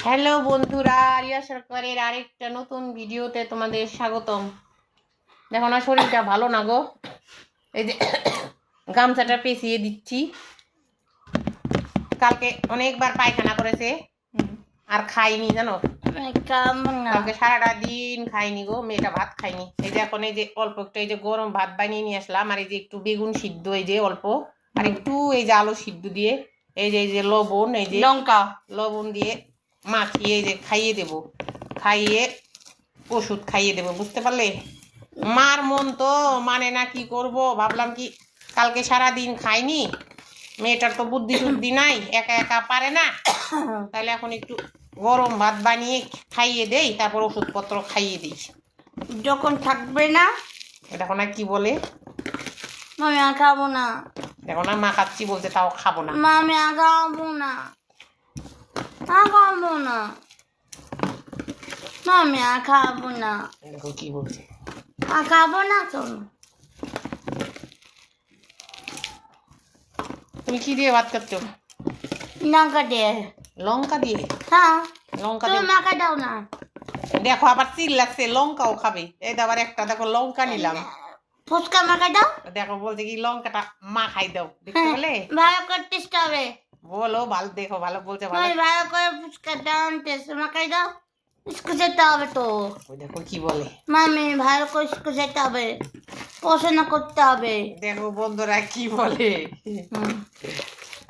Hello বন্ধুরা, রিয়া সরকারের আরেকটা নতুন ভিডিওতে তোমাদের স্বাগতম। দেখো না, শরীরটা ভালো না গো। এই যে গামছাটা পেঁচিয়ে দিচ্ছি। কালকে অনেকবার পায়খানা করেছে আর খাইনি, জানো। কালকে সারাটা দিন খাইনি গো, মেয়েটা ভাত খাইনি। এই যে এখন এই যে অল্প একটু এই যে গরম ভাত বানিয়ে নিয়ে আসলাম, আর এই যে একটু বেগুন সিদ্ধ, এই যে অল্প, আর একটু এই যে আলু সিদ্ধ দিয়ে এই যে লবণ, এই যে লবণ দিয়ে মাখিয়ে এই যে খাইয়ে দেব, খাইয়ে ওষুধ খাইয়ে দেবো, বুঝতে পারলে। মার মন তো মানে না, কি করব। ভাবলাম কি কালকে সারা দিন খাইনি, মেয়েটার তো বুদ্ধি শুদ্ধি নাই, একা একা পারে না, তাহলে এখন একটু গরম ভাত বানিয়ে খাইয়ে দেই, তারপর ওষুধপত্র খাইয়ে দিই যখন থাকবে না। দেখো না কি বলে, আমি আর খাবো না। দেখো না, মা খাচ্ছি বলছে তাও খাবো না। আমি আর খাবো না, খাবো না, আমি আর খাবো না। দেখো কি বলছে, আর খাবো না তো। তুমি কি দিয়ে ভাত খাচ্ছ? লঙ্কা দিয়ে। লঙ্কা দিয়ে? হ্যাঁ, লঙ্কা তুমি দিয়ে? মাখা দাও না। দেখো আবার চিল লাগছে, লঙ্কাও খাবে। এই আবার একটা দেখো লঙ্কা নিলাম, ফুচকা মাখা দাও। দেখো বলছে কি লঙ্কাটা মা খাই দাও, দেখতে পেলে? ভালো করে টেস্ট হবে। বলো ভালো, দেখো ভালো বলছে, ভালো। তুমি ভালো করে ফুচকা দাও, টেস্ট মাখাই দাও। স্কুল যেতে হবে তো। ওই দেখো কি বলে, মামি ভালো করে স্কুল যেতে হবে, পড়াশোনা করতে হবে। দেখো বন্ধুরা কি বলে।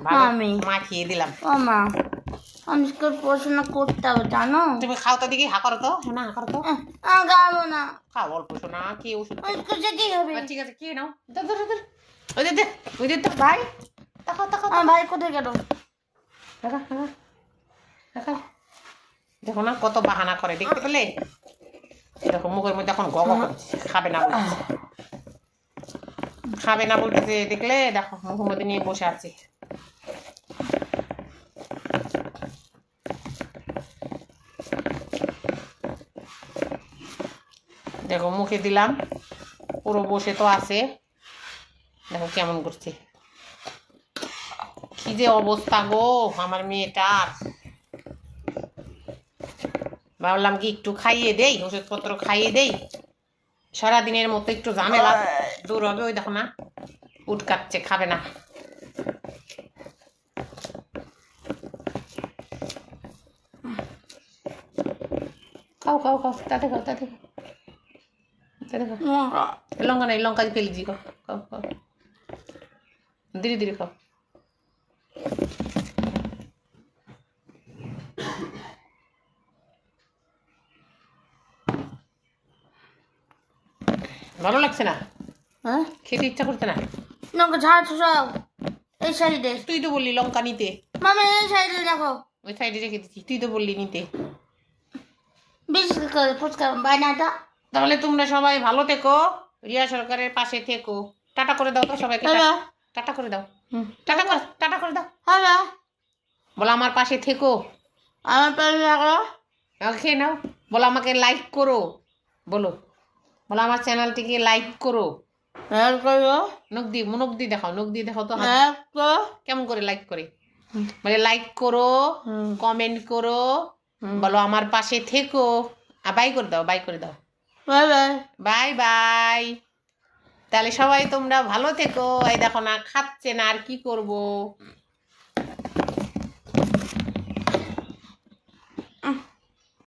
মামি মাখিয়ে দিলাম। ও মা, আমি স্কুল পড়াশোনা করতে হবে, জানো। তুমি খাও তো দেখি, হা করো তো, না হা করো তো। খাবো না, খাও অল্প, শোনা কি ওষুধ। স্কুল যেতেই হবে। ঠিক আছে, কি নাও, ধর ধর ধর। ওই যে ওই যে তো ভাই, তাকাও তাকাও। ভাই কোথায় গেল? দেখা দেখা, দেখো না কত বাহানা করে, দেখতে পেলে? দেখো মুখের মধ্যে এখন গগ করছে, খাবে না বলছে, খাবে না বলতেছে, দেখলে? দেখো মুখের মধ্যে নিয়ে বসে আছে। দেখো মুখে দিলাম, পুরো বসে তো আছে, দেখো কেমন করছে। কি যে অবস্থা গো আমার মেয়েটার। ভাবলাম কি একটু খাইয়ে দেই, ওষুধপত্র খাইয়ে দেই, সারাদিনের মতো একটু ঝামেলা দূর হবে। ওই দেখো না উটকাচ্ছে, খাবে না। খাও খাও খাও, তাতে খাও, তাতে খাও, তাতে খাও। লঙ্কা নাই, লঙ্কা দিয়ে ফেলে দিই, খাও খাও খাও, ধীরে ধীরে খাও। ভালো লাগছে না? হ্যাঁ, খেতে ইচ্ছা করছে না? লঙ্কা ঝাড় সব এই সাইডে। তুই তো বললি লঙ্কা নিতে, মামি এই সাইডে দেখো। ওই সাইডে রেখে দিচ্ছি, তুই তো বললি নিতে। বিশেষ করে ফুচকা বানাটা। তাহলে তোমরা সবাই ভালো থেকো, রিয়া সরকারের পাশে থেকো। টাটা করে দাও তো সবাইকে, টাটা করে দাও, টাটা করে দাও। হবে, বলো আমার পাশে থেকো, আমার পাশে দেখো। খেয়ে নাও। বলো আমাকে লাইক করো, বলো, বলো আমার চ্যানেলটিকে লাইক করো। হেল্প করো। নখ দিয়ে দেখাও, নখ দিয়ে দেখাও তো। হেল্প করো। কেমন করে লাইক করে? মানে লাইক করো, কমেন্ট করো, বলো আমার পাশে থেকো। বাই করে দাও, বাই করে দাও, বাই বাই। Bye bye. তাহলে সবাই তোমরা ভালো থেকো। এই দেখো না খাচ্ছে না, আর কি করব।